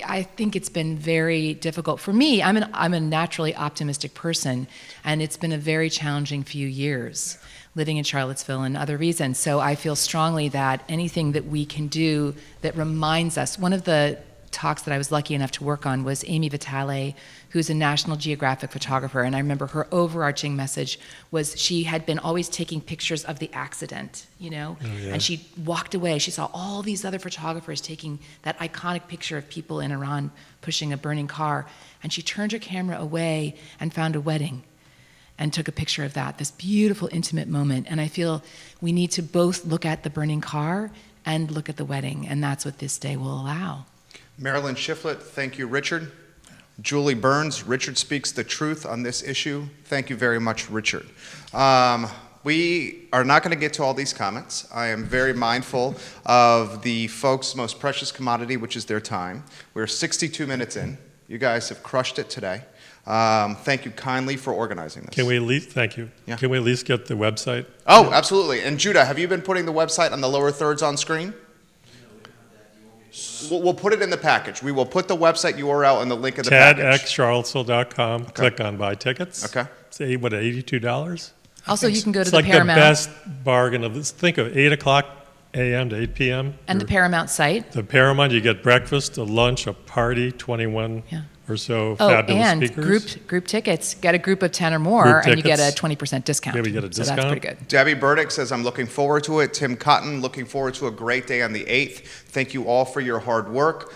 I think it's been very difficult for me. I'm a naturally optimistic person, and it's been a very challenging few years living in Charlottesville and other reasons. So I feel strongly that anything that we can do that reminds us. One of the talks that I was lucky enough to work on was Amy Vitale, who's a National Geographic photographer, and I remember her overarching message was she had been always taking pictures of the accident, and she walked away. She saw all these other photographers taking that iconic picture of people in Iran pushing a burning car, and she turned her camera away and found a wedding and took a picture of that, this beautiful, intimate moment. And I feel we need to both look at the burning car and look at the wedding, and that's what this day will allow. Marilyn Shiflett, thank you, Richard. Julie Burns, Richard speaks the truth on this issue. Thank you very much, Richard. We are not going to get to all these comments. I am very mindful of the folks' most precious commodity, which is their time. We're 62 minutes in. You guys have crushed it today. Thank you kindly for organizing this. Can we at least, thank you. Yeah. Can we at least get the website? Oh, absolutely. And Judah, have you been putting the website on the lower thirds on screen? We'll put it in the package. We will put the website URL and the link in the package. TEDxCharlottesville.com. Okay. Click on Buy Tickets. Okay. Say, what, $82? Also, you can go to It's the like Paramount. the best bargain of this. Think of 8 o'clock a.m. to 8 p.m. And the Paramount site. The Paramount, you get breakfast, a lunch, a party, 21 or so fabulous and speakers. group tickets. Get a group of 10 or more, Group and you get a tickets. 20% discount. Yeah, we get a So that's discount. pretty good. Debbie Burdick says, I'm looking forward to it. Tim Cotton, looking forward to a great day on the 8th. Thank you all for your hard work.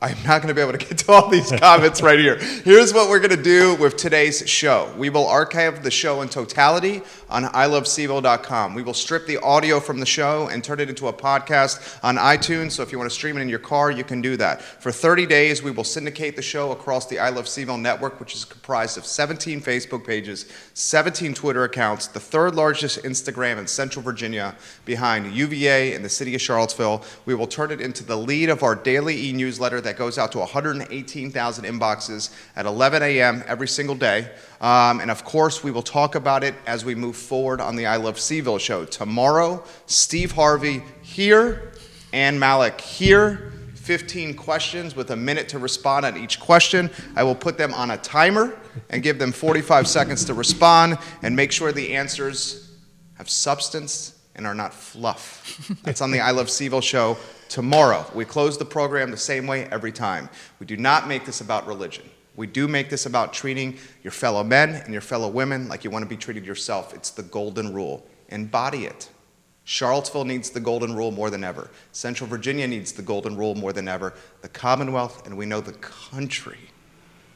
I'm not going to be able to get to all these comments right here. Here's what we're going to do with today's show. We will archive the show in totality on ilovecville.com. We will strip the audio from the show and turn it into a podcast on iTunes. So if you want to stream it in your car, you can do that. For 30 days, we will syndicate the show across the I Love CVille network, which is comprised of 17 Facebook pages, 17 Twitter accounts, the third largest Instagram in Central Virginia, behind UVA and the city of Charlottesville. We will turn it into the lead of our daily e-newsletter that goes out to 118,000 inboxes at 11 a.m. every single day. And of course, we will talk about it as we move forward on the I Love CVille show. Tomorrow, Steve Harvey here, Ann Malik here. 15 questions with a minute to respond on each question. I will put them on a timer and give them 45 seconds to respond and make sure the answers have substance and are not fluff. That's on the I Love CVille show tomorrow. We close the program the same way every time. We do not make this about religion. We do make this about treating your fellow men and your fellow women like you want to be treated yourself. It's the golden rule. Embody it. Charlottesville needs the golden rule more than ever. Central Virginia needs the golden rule more than ever. The Commonwealth, and we know the country,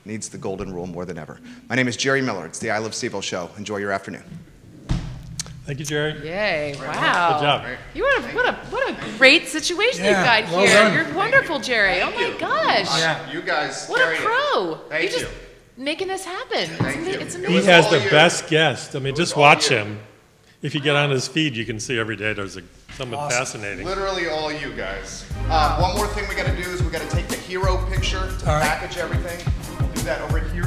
needs the golden rule more than ever. My name is Jerry Miller. It's the I Love CVille show. Enjoy your afternoon. Thank you, Jerry. Yay! Wow. Good job. What a great situation you've got well here. done. You're wonderful, Jerry. Oh my gosh! Yeah. You guys What a carried it. pro! Thank You're just you. making this happen. Thank you. It's He amazing. has all the you. best guest. I mean, just all watch you. him. If you get on his feed, you can see every day there's someone Awesome. fascinating. Literally all you guys. One more thing we got to do is we got to take the hero picture to All right. package everything. We'll do that over here.